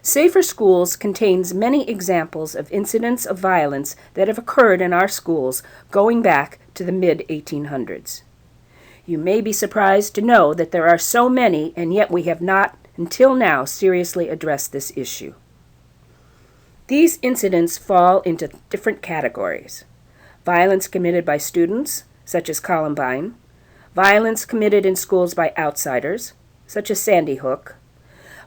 Safer Schools contains many examples of incidents of violence that have occurred in our schools going back to the mid-1800s. You may be surprised to know that there are so many, and yet we have not, until now, seriously addressed this issue. These incidents fall into different categories: violence committed by students, such as Columbine; violence committed in schools by outsiders, such as Sandy Hook;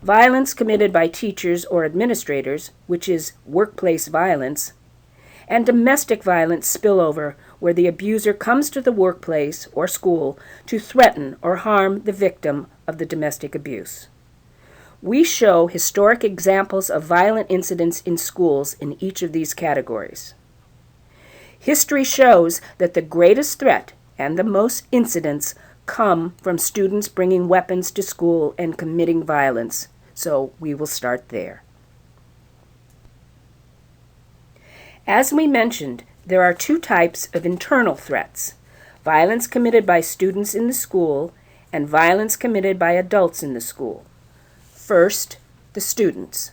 violence committed by teachers or administrators, which is workplace violence; and domestic violence spillover, where the abuser comes to the workplace or school to threaten or harm the victim of the domestic abuse. We show historic examples of violent incidents in schools in each of these categories. History shows that the greatest threat and the most incidents come from students bringing weapons to school and committing violence, so we will start there. As we mentioned, there are two types of internal threats: violence committed by students in the school and violence committed by adults in the school. First, the students.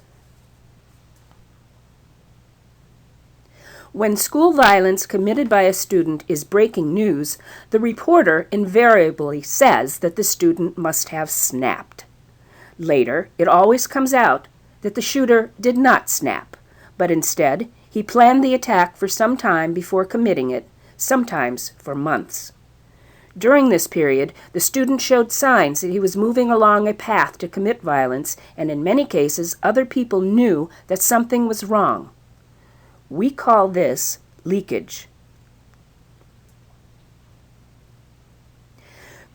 When school violence committed by a student is breaking news, the reporter invariably says that the student must have snapped. Later, it always comes out that the shooter did not snap, but instead he planned the attack for some time before committing it, sometimes for months. During this period, the student showed signs that he was moving along a path to commit violence, and in many cases, other people knew that something was wrong. We call this leakage.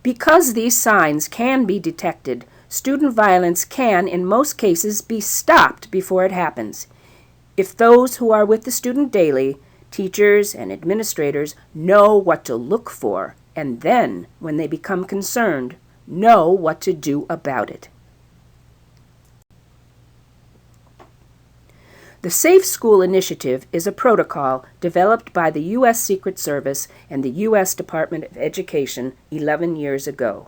Because these signs can be detected, student violence can, in most cases, be stopped before it happens. If those who are with the student daily, teachers and administrators, know what to look for, and then, when they become concerned, know what to do about it. The Safe School Initiative is a protocol developed by the U.S. Secret Service and the U.S. Department of Education 11 years ago.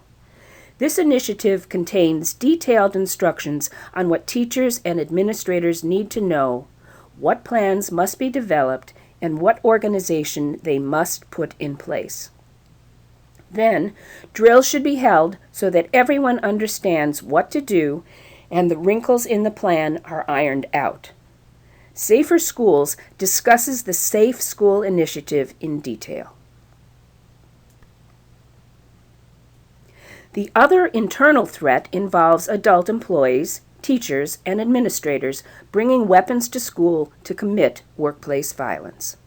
This initiative contains detailed instructions on what teachers and administrators need to know, what plans must be developed, and what organization they must put in place. Then, drills should be held so that everyone understands what to do and the wrinkles in the plan are ironed out. Safer Schools discusses the Safe School Initiative in detail. The other internal threat involves adult employees, teachers, and administrators bringing weapons to school to commit workplace violence.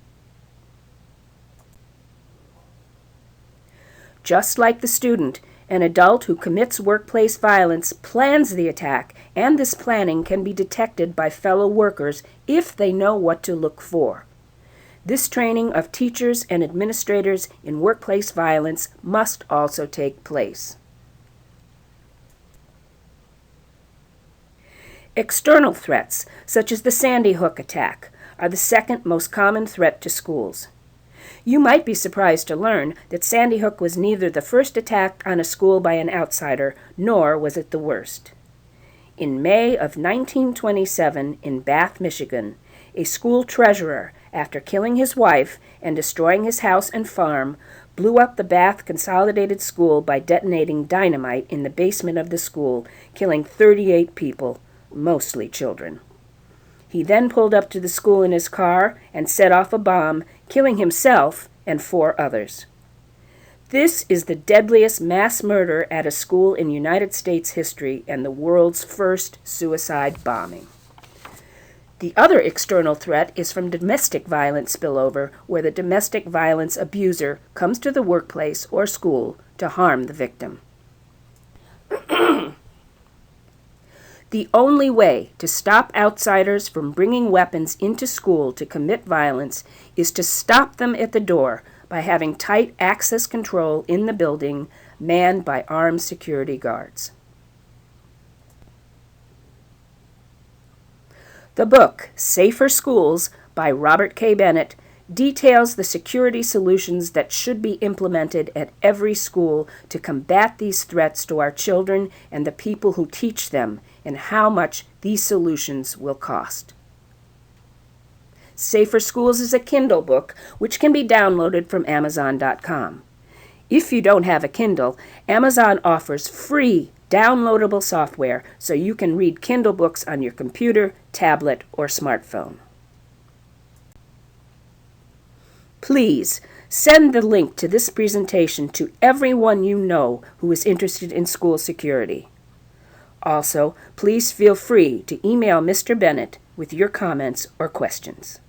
Just like the student, an adult who commits workplace violence plans the attack, and this planning can be detected by fellow workers if they know what to look for. This training of teachers and administrators in workplace violence must also take place. External threats, such as the Sandy Hook attack, are the second most common threat to schools. You might be surprised to learn that Sandy Hook was neither the first attack on a school by an outsider, nor was it the worst. In May of 1927, in Bath, Michigan, a school treasurer, after killing his wife and destroying his house and farm, blew up the Bath Consolidated School by detonating dynamite in the basement of the school, killing 38 people, mostly children. He then pulled up to the school in his car and set off a bomb, killing himself and 4 others. This is the deadliest mass murder at a school in United States history and the world's first suicide bombing. The other external threat is from domestic violence spillover, where the domestic violence abuser comes to the workplace or school to harm the victim. The only way to stop outsiders from bringing weapons into school to commit violence is to stop them at the door by having tight access control in the building, manned by armed security guards. The book, Safer Schools, by Robert K. Bennett, details the security solutions that should be implemented at every school to combat these threats to our children and the people who teach them, and how much these solutions will cost. Safer Schools is a Kindle book which can be downloaded from Amazon.com. If you don't have a Kindle, Amazon offers free downloadable software so you can read Kindle books on your computer, tablet, or smartphone. Please send the link to this presentation to everyone you know who is interested in school security. Also, please feel free to email Mr. Bennett with your comments or questions.